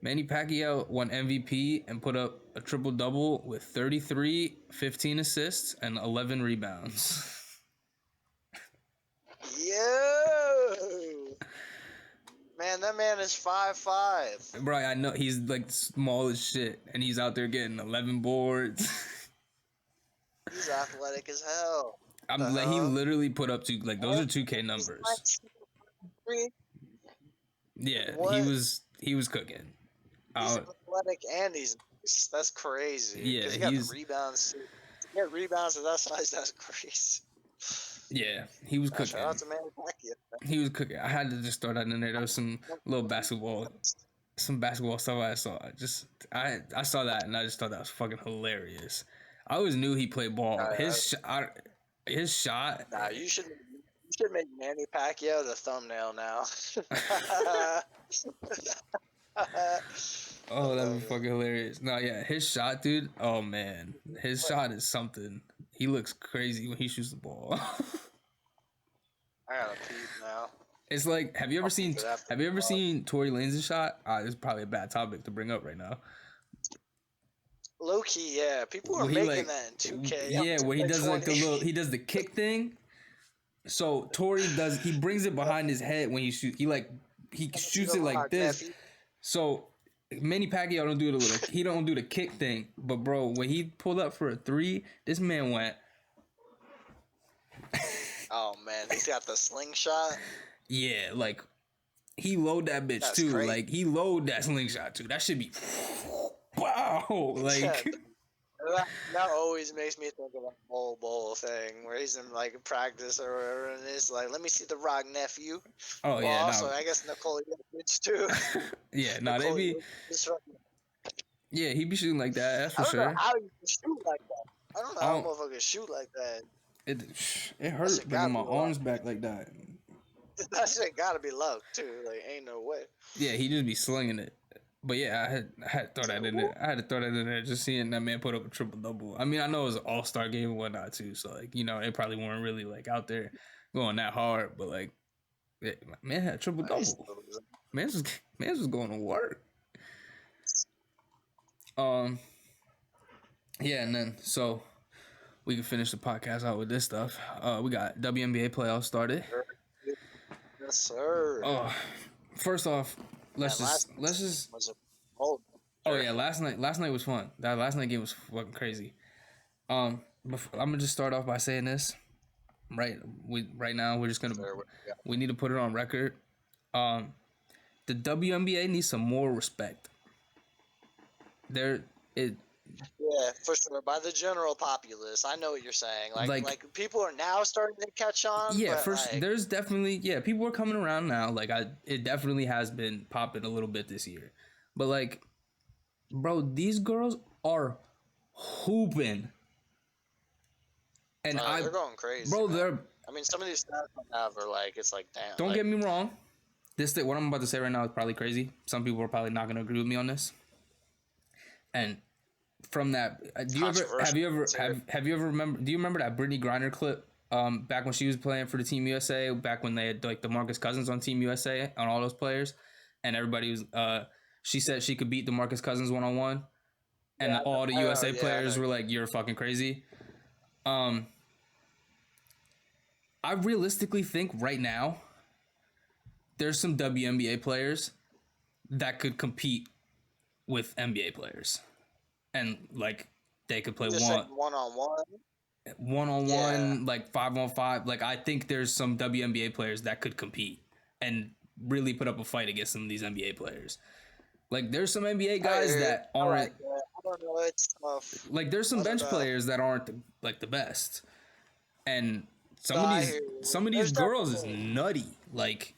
Speaker 1: Manny Pacquiao won MVP and put up a triple-double with 33, 15 assists, and 11 rebounds.
Speaker 2: Yo! Man, that man is 5'5".
Speaker 1: Bro, I know he's like small as shit, and he's out there getting 11 boards.
Speaker 2: He's athletic as hell.
Speaker 1: He literally put up those are 2K numbers. Yeah,
Speaker 2: what?
Speaker 1: he was cooking.
Speaker 2: He's athletic and that's crazy.
Speaker 1: Yeah,
Speaker 2: he got rebounds. To get rebounds at that size, that's crazy.
Speaker 1: Yeah, he was cooking.
Speaker 2: Shout out to Manny Pacquiao.
Speaker 1: He was cooking. I had to just throw that in there. There was some basketball stuff I saw. I saw that and I just thought that was fucking hilarious. I always knew he played ball. His shot.
Speaker 2: Nah, you should make Manny Pacquiao the thumbnail now.
Speaker 1: Oh, that'd be fucking hilarious. No, yeah, his shot, dude. Oh man, his shot is something. He looks crazy when he shoots the ball.
Speaker 2: I gotta peep now.
Speaker 1: It's like, have you ever seen Tory Lanez' shot? It's probably a bad topic to bring up right now.
Speaker 2: Low key, yeah. People are making that in 2K.
Speaker 1: Yeah, where he does like he does the kick thing. So Tory he brings it behind his head when he shoots. He shoots it like this. So Manny Pacquiao he don't do the kick thing. But bro, when he pulled up for a 3, this man went.
Speaker 2: Oh man, he's got the slingshot.
Speaker 1: Yeah, like he load that bitch. That's too. Crazy. Like he load that slingshot too. That should be wow. Like
Speaker 2: that always makes me think of a bowl thing where he's in like practice or whatever, and it's like, let me see the rock, nephew.
Speaker 1: Oh well, yeah.
Speaker 2: Also, I guess Nicole bitch too.
Speaker 1: Yeah, no, they be. Yeah, he be shooting like that. That's for sure.
Speaker 2: I don't know how you can shoot like that. I don't know how motherfuckers shoot like that.
Speaker 1: It hurt bringing my arms back like that.
Speaker 2: That shit gotta be luck too. Like, ain't no way.
Speaker 1: Yeah, he just be slinging it. But yeah, I had to throw that in there. I had to throw that in there just seeing that man put up a triple-double. I mean, I know it was an all-star game and whatnot too, so like, you know, they probably weren't really like out there going that hard, but like, yeah, man had a triple-double. Man was going to work. Yeah, and then so we can finish the podcast out with this stuff. We got WNBA playoffs started.
Speaker 2: Yes, sir.
Speaker 1: First off, let's just. Oh yeah, last night was fun. That last night game was fucking crazy. I'm gonna just start off by saying this. Right now we're just gonna we need to put it on record. The WNBA needs some more respect.
Speaker 2: Yeah, for sure. By the general populace, I know what you're saying. Like people are now starting to catch on.
Speaker 1: Yeah, there's definitely people are coming around now. Like it definitely has been popping a little bit this year, but like, bro, these girls are hooping, and
Speaker 2: they're going crazy,
Speaker 1: bro.
Speaker 2: I mean, some of these stats I have are like, it's like, damn.
Speaker 1: Don't get me wrong. What I'm about to say right now is probably crazy. Some people are probably not gonna agree with me on this, and. From that, do you remember that Brittany Griner clip back when she was playing for the Team USA, back when they had like DeMarcus Cousins on Team USA on all those players, and everybody was she said she could beat DeMarcus Cousins 1-on-1, and all the USA players were like, you're fucking crazy. I realistically think right now there's some WNBA players that could compete with NBA players. And like they could play
Speaker 2: one-on-one,
Speaker 1: like 5-on-5. Like I think there's some WNBA players that could compete and really put up a fight against some of these NBA players. Like there's some NBA guys that aren't.
Speaker 2: I don't know. It's tough.
Speaker 1: Like there's some bench players that aren't the best, and some of these girls is nutty. Like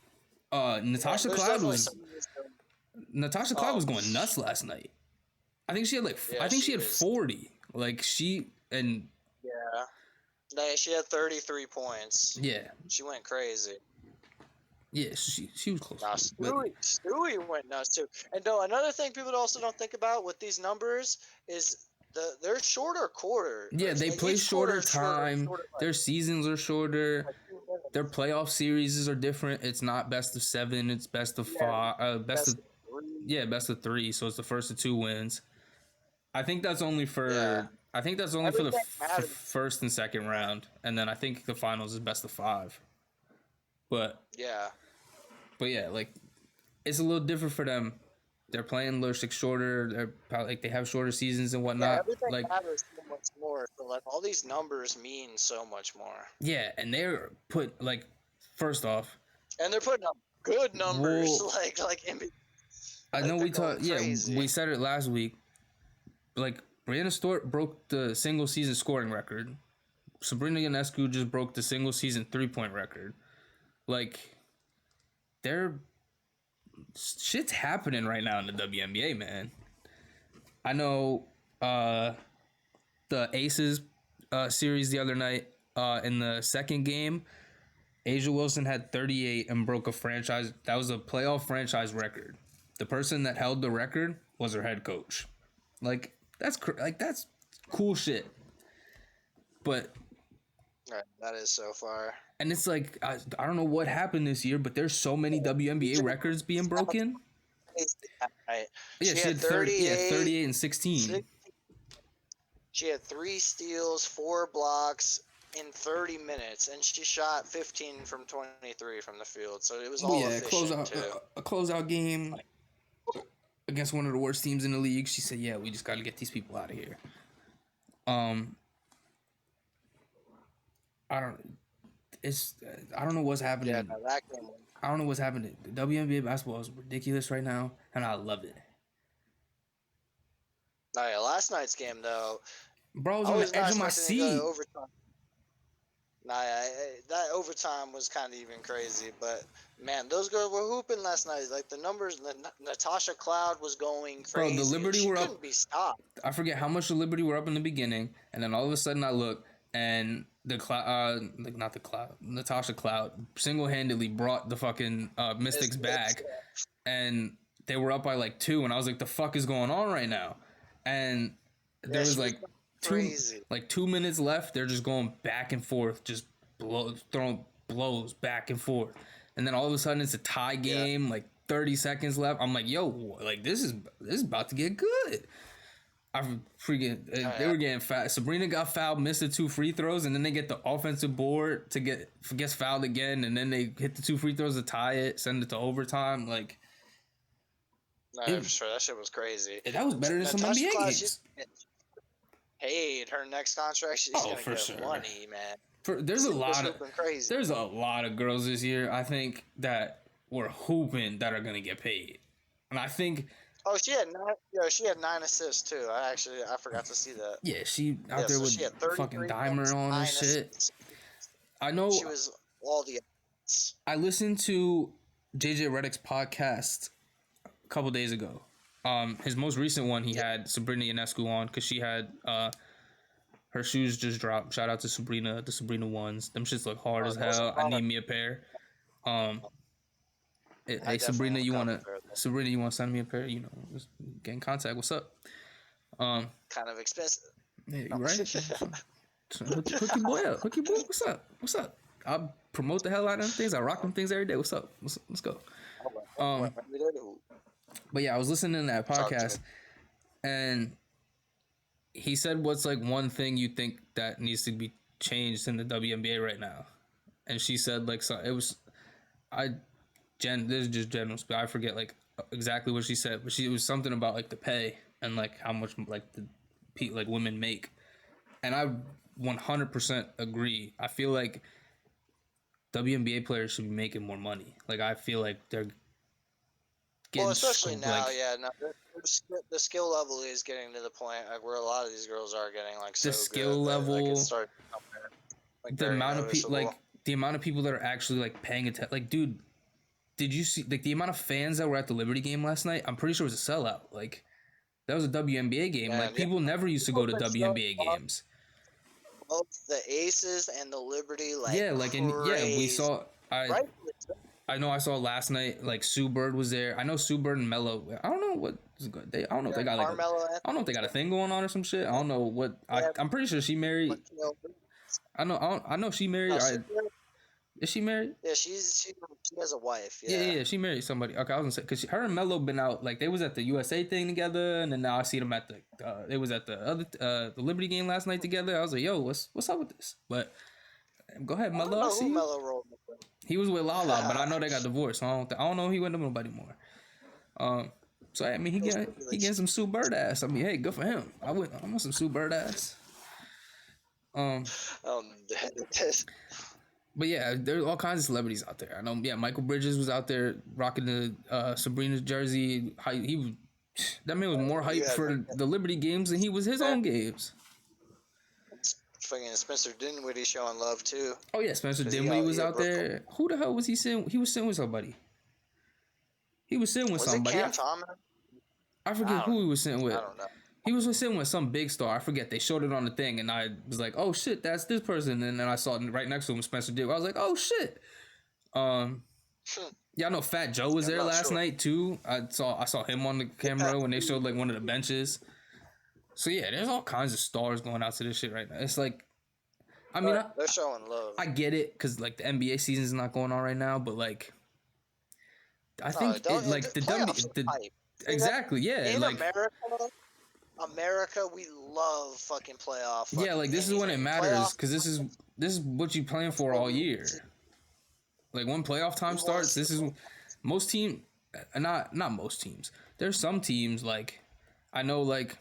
Speaker 1: Natasha Cloud was going nuts last night. I think she had she had 40. Like she had
Speaker 2: 33 points.
Speaker 1: Yeah,
Speaker 2: she went crazy.
Speaker 1: Yeah, she was close.
Speaker 2: Nah, Stewie went nuts too. And no, another thing people also don't think about with these numbers is they're shorter quarter.
Speaker 1: Yeah, they play shorter time. Their seasons are shorter. Their playoff series are different. It's not best of 7. It's best of 5. Best of 3. So it's the first of 2 wins. I think that's only for the first and second round, and then I think the finals is best of 5. But yeah, like it's a little different for them. They're playing a little shorter. They're probably, like they have shorter seasons and whatnot.
Speaker 2: Yeah, everything matters so much more. So like all these numbers mean so much more.
Speaker 1: Yeah, and they're first off,
Speaker 2: and they're putting up good numbers.
Speaker 1: I know we talked. Yeah, we said it last week. Like, Brianna Stewart broke the single season scoring record. Sabrina Ionescu just broke the single season 3-point record. Like, shit's happening right now in the WNBA, man. I know the Aces series the other night, in the second game, Asia Wilson had 38 and broke a franchise. That was a playoff franchise record. the person that held the record was her head coach. Like that's cool shit. But
Speaker 2: that is so far.
Speaker 1: And it's like I don't know what happened this year, but there's so many WNBA records being broken.
Speaker 2: Right.
Speaker 1: Yeah, she had 38 and 16.
Speaker 2: She had 3 steals, 4 blocks in 30 minutes, and she shot 15 from 23 from the field. So it was all efficient too.
Speaker 1: A closeout game against one of the worst teams in the league. She said, "Yeah, we just got to get these people out of here." I don't know what's happening.
Speaker 2: Yeah, no, that game.
Speaker 1: I don't know what's happening. The WNBA basketball is ridiculous right now, and I love it.
Speaker 2: Oh, yeah, last night's game though,
Speaker 1: bro, I was on the edge of my seat.
Speaker 2: That overtime was kind of even crazy, but man, those girls were hooping last night. Like the numbers, Natasha Cloud was going crazy.
Speaker 1: Bro, the Liberty were up.
Speaker 2: Couldn't be stopped.
Speaker 1: I forget how much the Liberty were up in the beginning, and then all of a sudden I look, and Natasha Cloud single-handedly brought the fucking Mystics back, and they were up by like 2, and I was like, the fuck is going on right now? And there was like 2 minutes left. They're just going back and forth, just throwing blows back and forth, and then all of a sudden it's a tie game. Like 30 seconds left. I'm like, yo, like this is about to get good. They were getting fouled. Sabrina got fouled, missed the 2 free throws, and then they get the offensive board gets fouled again, and then they hit the 2 free throws to tie it, send it to overtime. Like,
Speaker 2: for sure, that shit was crazy.
Speaker 1: That was better than some NBA games.
Speaker 2: Paid her next contract. She's gonna get money, man.
Speaker 1: There's a lot of girls this year, I think, that were hooping that are gonna get paid, and I think.
Speaker 2: Oh, she had 9 assists too. I forgot to see that.
Speaker 1: Yeah, she out there with fucking Dimer on and shit. Assists. I know
Speaker 2: she was all the.
Speaker 1: I listened to JJ Redick's podcast a couple days ago. His most recent one, he had Sabrina Ionescu on because she had her shoes just dropped. Shout out to Sabrina, the Sabrina ones. Them shits look hard as hell. I need me a pair. Hey Sabrina, you wanna send me a pair? You know, just get in contact. What's up?
Speaker 2: Kind of expensive.
Speaker 1: Yeah, you right. Hook your boy up. Hook your boy. What's up? I promote the hell out of them things. I rock them things every day. What's up? Let's go. But yeah, I was listening to that podcast, and he said, "What's like one thing you think that needs to be changed in the WNBA right now?" And she said, like, so it was, this is just general speak. I forget like exactly what she said, but it was something about like the pay and like how much like the women make, and I 100% agree. I feel like WNBA players should be making more money. Like I feel like they're getting
Speaker 2: especially now, the skill level is getting to the point like, where a lot of these girls are getting like so
Speaker 1: the skill level,
Speaker 2: like,
Speaker 1: the amount of people, like the amount of people that are actually like paying attention. Like, dude, did you see like the amount of fans that were at the Liberty game last night? I'm pretty sure it was a sellout. Like that was a WNBA game. Like people never used to go to WNBA games.
Speaker 2: Both the Aces and the Liberty, like
Speaker 1: we saw. I know I saw last night. Like Sue Bird was there. I know Sue Bird and Mello. I don't know what I don't know if they got like I don't know if they got a thing going on or some shit. I don't know what. I'm pretty sure she married. I know she married. Is she married?
Speaker 2: Yeah, she has a wife.
Speaker 1: Yeah, she married somebody. Okay, I was gonna say because her and Mello been out like they was at the USA thing together, and then now I see them at the they was at the other the Liberty game last night together. I was like, yo, what's up with this? But go ahead, Mello. I see
Speaker 2: Mello rolled with.
Speaker 1: He was with Lala, but I know they got divorced. So I don't know if he went to nobody more. So I mean he getting some Sue Bird ass. I mean, hey, good for him. I want some Sue Bird ass. But yeah, there's all kinds of celebrities out there. I know. Yeah, Michael Bridges was out there rocking the Sabrina's jersey. That man was more hyped for the Liberty games than he was his own games.
Speaker 2: Fucking Spencer Dinwiddie showing love too.
Speaker 1: Oh yeah, Spencer Dinwiddie was out there. Who the hell was he sitting? He was sitting with somebody. He was sitting with somebody.
Speaker 2: Cam Thomas?
Speaker 1: I forget who he was sitting with.
Speaker 2: I don't know.
Speaker 1: He was sitting with some big star. I forget. They showed it on the thing, and I was like, "Oh shit, that's this person." And then I saw it right next to him, Spencer Dinwiddie. I was like, "Oh shit." Yeah, I know Fat Joe was
Speaker 2: I'm
Speaker 1: there
Speaker 2: not
Speaker 1: last
Speaker 2: sure.
Speaker 1: night too. I saw him on the camera when they showed like one of the benches. So yeah, there's all kinds of stars going out to this shit right now. It's like, I mean,
Speaker 2: But they're showing love.
Speaker 1: I get it because like the NBA season's not going on right now, but like I
Speaker 2: No,
Speaker 1: think
Speaker 2: don't.
Speaker 1: it like
Speaker 2: Playoffs are hype.
Speaker 1: exactly, yeah,
Speaker 2: In
Speaker 1: like
Speaker 2: America, we love fucking playoff
Speaker 1: yeah,
Speaker 2: fucking
Speaker 1: like this is when it
Speaker 2: anything.
Speaker 1: matters
Speaker 2: Playoff.
Speaker 1: because this is what you playing
Speaker 2: That's
Speaker 1: for
Speaker 2: what
Speaker 1: all
Speaker 2: we want to see.
Speaker 1: year. Like when playoff time
Speaker 2: We want to
Speaker 1: starts,
Speaker 2: see.
Speaker 1: this is most team, not most teams. There's some teams like I know like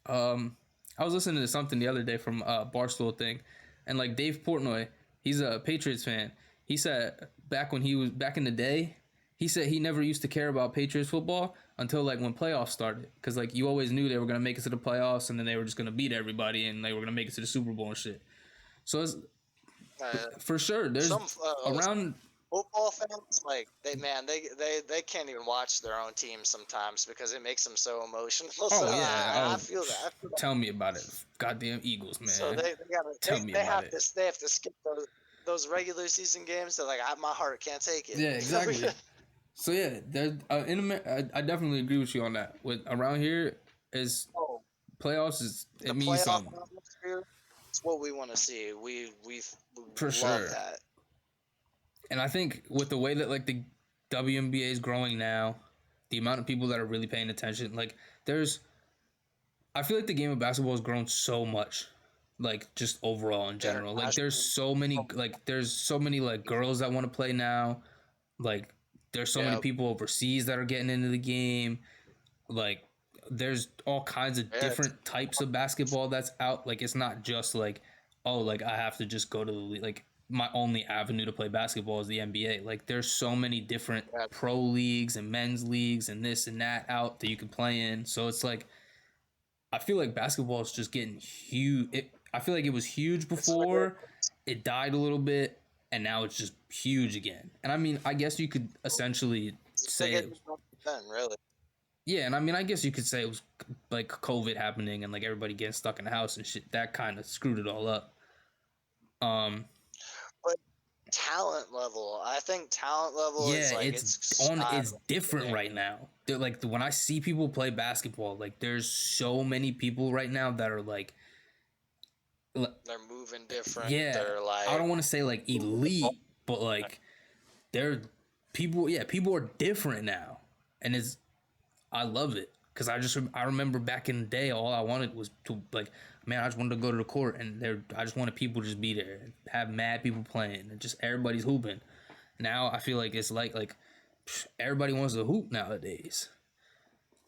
Speaker 1: I was listening to something the other day from Barstool thing, and like Dave Portnoy, he's a Patriots fan. He said back when he was back in the day, he said he never used to care about Patriots football until like when playoffs started, because like you always knew they were gonna make it to the playoffs, and then they were just gonna beat everybody, and they were gonna make it to the Super Bowl and shit. So it's,
Speaker 2: Uh,
Speaker 1: for sure, there's
Speaker 2: some
Speaker 1: around.
Speaker 2: football fans like they can't even watch their own team sometimes because it makes them so emotional. So
Speaker 1: Oh yeah,
Speaker 2: I
Speaker 1: oh,
Speaker 2: feel that. I feel that.
Speaker 1: tell me about it. Goddamn Eagles,
Speaker 2: So
Speaker 1: man.
Speaker 2: they gotta
Speaker 1: Tell me
Speaker 2: they
Speaker 1: about
Speaker 2: have
Speaker 1: it.
Speaker 2: they have to skip those regular season games. So like my heart can't take it.
Speaker 1: Yeah, exactly. So yeah, there. I definitely agree with you on that. With around here is
Speaker 2: Oh,
Speaker 1: playoffs is
Speaker 2: the
Speaker 1: it means
Speaker 2: playoff
Speaker 1: something
Speaker 2: atmosphere. It's what we want to see. We
Speaker 1: for
Speaker 2: love
Speaker 1: sure.
Speaker 2: that.
Speaker 1: And I think with the way that like the WNBA is growing now, the amount of people that are really paying attention, like there's, I feel like the game of basketball has grown so much, like just overall in general. Like
Speaker 2: International.
Speaker 1: there's so many like girls that want to play now. Like there's so many
Speaker 2: Yeah,
Speaker 1: people overseas that are getting into the game. Like there's all kinds of
Speaker 2: yeah,
Speaker 1: different types of basketball that's out. Like it's not just like, oh, like I have to just go to the league. Like my only avenue to play basketball is the NBA. Like there's so many different
Speaker 2: yeah.
Speaker 1: pro leagues and men's leagues and this and that out that you can play in. So it's like I feel like basketball is just getting huge. I feel like it was huge
Speaker 2: It's like a,
Speaker 1: before, it died a little bit, and now it's just huge again. And I mean, I guess you could essentially
Speaker 2: it's like
Speaker 1: say
Speaker 2: a
Speaker 1: it.
Speaker 2: then really.
Speaker 1: Yeah, and I mean, I guess you could say it was like COVID happening and like everybody getting stuck in the house and shit. That kind of screwed it all up. Um,
Speaker 2: But talent level, I think talent level
Speaker 1: yeah,
Speaker 2: is like
Speaker 1: it's
Speaker 2: it's
Speaker 1: on. It's different
Speaker 2: skyrocketing.
Speaker 1: right now. They're like when I see people play basketball, like there's so many people right now that are like,
Speaker 2: They're moving different.
Speaker 1: yeah,
Speaker 2: They're
Speaker 1: I
Speaker 2: like
Speaker 1: don't want to say like elite, but like they're people. Yeah, people are different now, and it's I love it because I remember back in the day, all I wanted was to like, man, I just wanted to go to the court and I just wanted people to just be there and have mad people playing and just everybody's hooping. Now I feel like it's like everybody wants to hoop nowadays.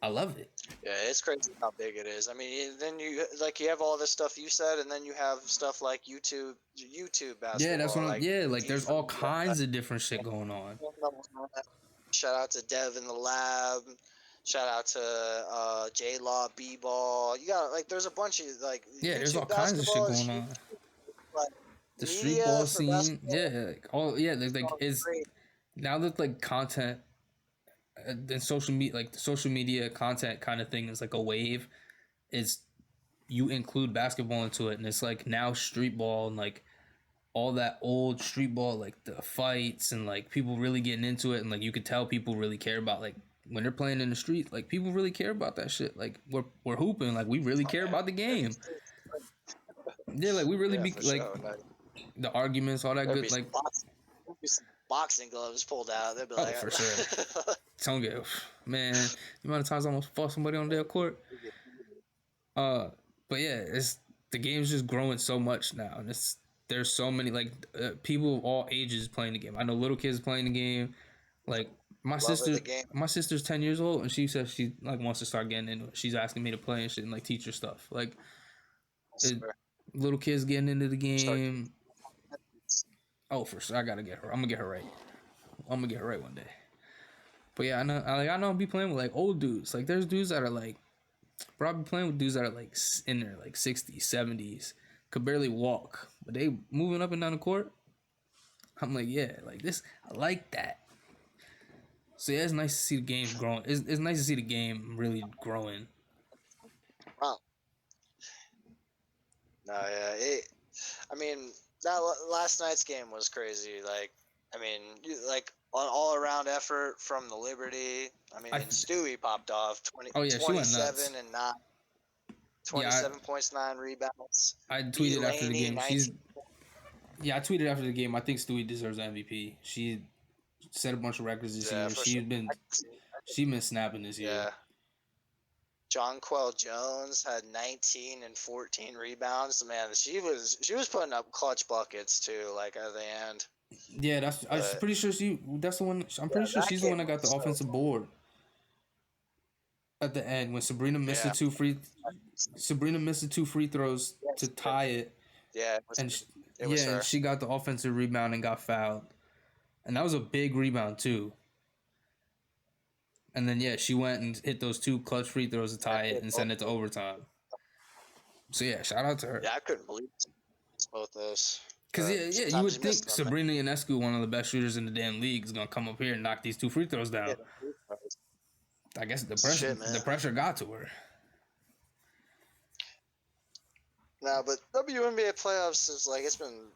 Speaker 1: I love it.
Speaker 2: yeah, it's crazy how big it is. I mean, then you have all this stuff you said, and then you have stuff like YouTube
Speaker 1: Yeah, that's what
Speaker 2: basketball,
Speaker 1: I'm.
Speaker 2: like
Speaker 1: Yeah, like there's
Speaker 2: FIFA.
Speaker 1: all kinds of different shit going on.
Speaker 2: Shout out to Dev in the lab. Shout out to J Law B Ball. You got like there's a bunch of like
Speaker 1: Yeah, there's all
Speaker 2: YouTube
Speaker 1: kinds of shit
Speaker 2: basketball is
Speaker 1: going
Speaker 2: huge.
Speaker 1: on.
Speaker 2: Like
Speaker 1: The street
Speaker 2: media
Speaker 1: ball
Speaker 2: for
Speaker 1: scene,
Speaker 2: basketball
Speaker 1: yeah, like, all yeah,
Speaker 2: is
Speaker 1: like
Speaker 2: going
Speaker 1: is
Speaker 2: great.
Speaker 1: now that like content and social media, like the social media content kind of thing is like a wave. Is you include basketball into it, and it's like now street ball and like all that old street ball, like the fights and like people really getting into it, and like you could tell people really care about like when they're playing in the street, like people really care about that shit. Like we're hooping, like we really care about the game. Yeah, like we really
Speaker 2: Yeah,
Speaker 1: be
Speaker 2: for
Speaker 1: like
Speaker 2: sure. Like,
Speaker 1: the arguments, all that
Speaker 2: there'd be
Speaker 1: good,
Speaker 2: some
Speaker 1: like
Speaker 2: boxing gloves pulled out. They'd be
Speaker 1: oh
Speaker 2: like,
Speaker 1: for sure. Don't get man. The amount of times I almost fought somebody on their court. Uh, but yeah, it's the game's just growing so much now, and there's so many like people of all ages playing the game. I know little kids playing the game. Like my
Speaker 2: love of
Speaker 1: sister,
Speaker 2: the game.
Speaker 1: my sister's 10 years old, and she says she like wants to start getting into it. She's asking me to play and shit and like teach her stuff. Like it, little kids getting into the
Speaker 2: Start
Speaker 1: game. Oh, for sure, I gotta get her. I'm gonna get her right. I'm gonna get her right one day. But yeah, I know I'll be playing with like old dudes. Like there's dudes that are like, bro, I'll be playing with dudes that are like in their like 60s, 70s, could barely walk, but they moving up and down the court. I'm like, yeah, like this, I like that. So yeah, it's nice to see the game growing. It's nice to see the game really growing.
Speaker 2: wow. No, yeah. I mean, that last night's game was crazy. Like, I mean, like all-around effort from the Liberty. I mean, Stewie popped off 27 and 9. 27 points, 9 rebounds.
Speaker 1: I tweeted after the game. I tweeted after the game. I think Stewie deserves MVP. She set a bunch of records this year. She's been snapping this year.
Speaker 2: Jonquel Jones had 19 and 14 rebounds. Man, she was putting up clutch buckets too, like at the end.
Speaker 1: Yeah, I'm pretty sure that's the one. I'm pretty sure she's the one that got the offensive board at the end when Sabrina missed the two free throws to tie it.
Speaker 2: Yeah,
Speaker 1: it was her. And she got the offensive rebound and got fouled, and that was a big rebound too. And then she went and hit those 2 clutch free throws to tie it and send it to overtime. So shout out to her.
Speaker 2: Yeah, I couldn't believe both those.
Speaker 1: Because you would think Sabrina Ionescu, one of the best shooters in the damn league, is gonna come up here and knock these 2 free throws down. Yeah, I guess the pressure got to her.
Speaker 2: No, but WNBA playoffs is like it's been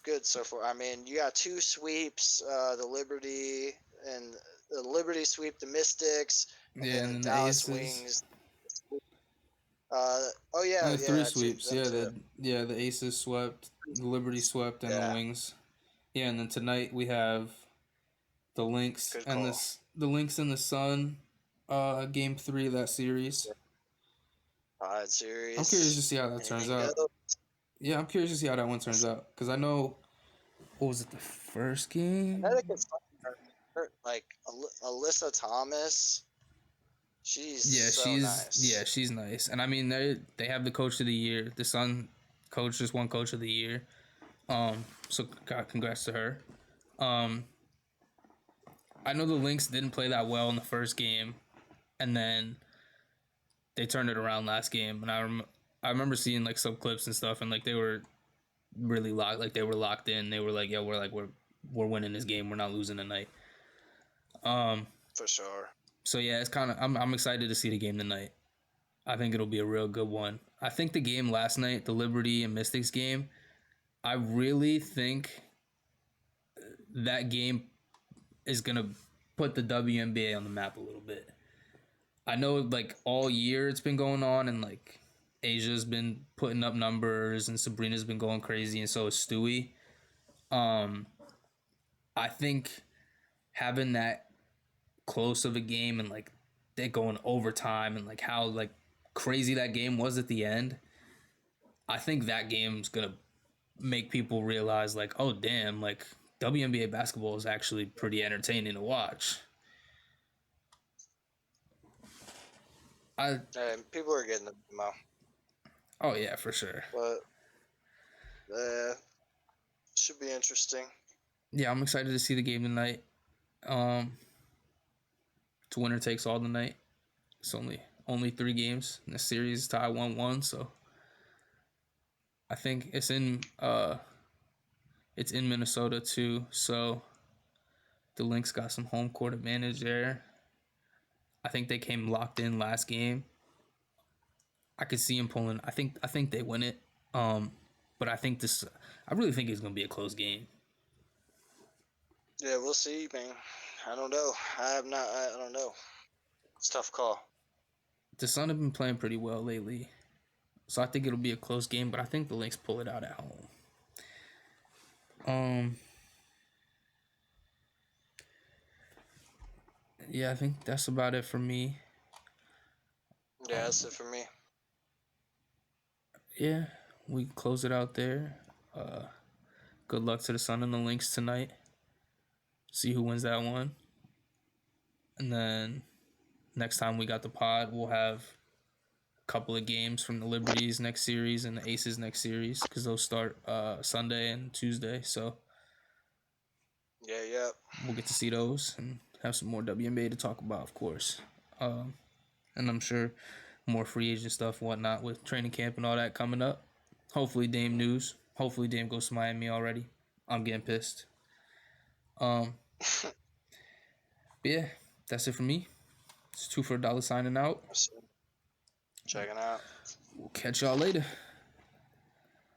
Speaker 2: good so far. I mean, you got 2 sweeps, the Liberty sweep the Mystics, and then the Dallas Wings.
Speaker 1: 3 sweeps. The Aces swept, the Liberty swept, and the Wings. Yeah, and then tonight we have the Lynx and the Sun, game 3 of that series.
Speaker 2: Series.
Speaker 1: I'm curious to see how that turns out. Yeah, I'm curious to see how that one turns out because I know, what was it, the first game?
Speaker 2: Like Alyssa Thomas. She's nice.
Speaker 1: Yeah, she's nice. And I mean, they have the coach of the year. The Sun coach just won coach of the year. So congrats to her. I know the Lynx didn't play that well in the first game, and then they turned it around last game. And I remember seeing like some clips and stuff, and like they were really locked. Like they were locked in. They were like, "Yo, we're winning this game. We're not losing tonight."
Speaker 2: For sure.
Speaker 1: So yeah, it's kind of I'm excited to see the game tonight. I think it'll be a real good one. I think the game last night, the Liberty and Mystics game, I really think that game is gonna put the WNBA on the map a little bit. I know like all year it's been going on, and like Asia's been putting up numbers, and Sabrina's been going crazy, and so is Stewie. I think having that close of a game and like they going overtime and like how like crazy that game was at the end, I think that game's gonna make people realize like, oh damn, like WNBA basketball is actually pretty entertaining to watch.
Speaker 2: People are getting the memo.
Speaker 1: Oh yeah, for sure.
Speaker 2: But should be interesting.
Speaker 1: Yeah, I'm excited to see the game tonight. It's winner takes all tonight. It's only 3 games in the series, tie 1-1. So I think it's in Minnesota too. So the Lynx got some home court advantage there. I think they came locked in last game. I could see them pulling. I think they win it. But I really think it's gonna be a close game.
Speaker 2: Yeah, we'll see, man. I don't know. I don't know. It's a tough call.
Speaker 1: The Sun have been playing pretty well lately, so I think it'll be a close game. But I think the Lynx pull it out at home. Yeah, I think that's about it for me.
Speaker 2: Yeah, that's it for me.
Speaker 1: Yeah, we close it out there. Good luck to the Sun and the Lynx tonight. See who wins that one. And then next time we got the pod, we'll have a couple of games from the Liberties next series and the Aces next series because those start Sunday and Tuesday. So
Speaker 2: yeah,
Speaker 1: we'll get to see those and have some more WNBA to talk about, of course. And I'm sure more free agent stuff and whatnot with training camp and all that coming up. Hopefully Dame news. Hopefully Dame goes to Miami already. I'm getting pissed. But yeah, that's it for me. It's $2 for $1 signing out.
Speaker 2: Checking out.
Speaker 1: We'll catch y'all later.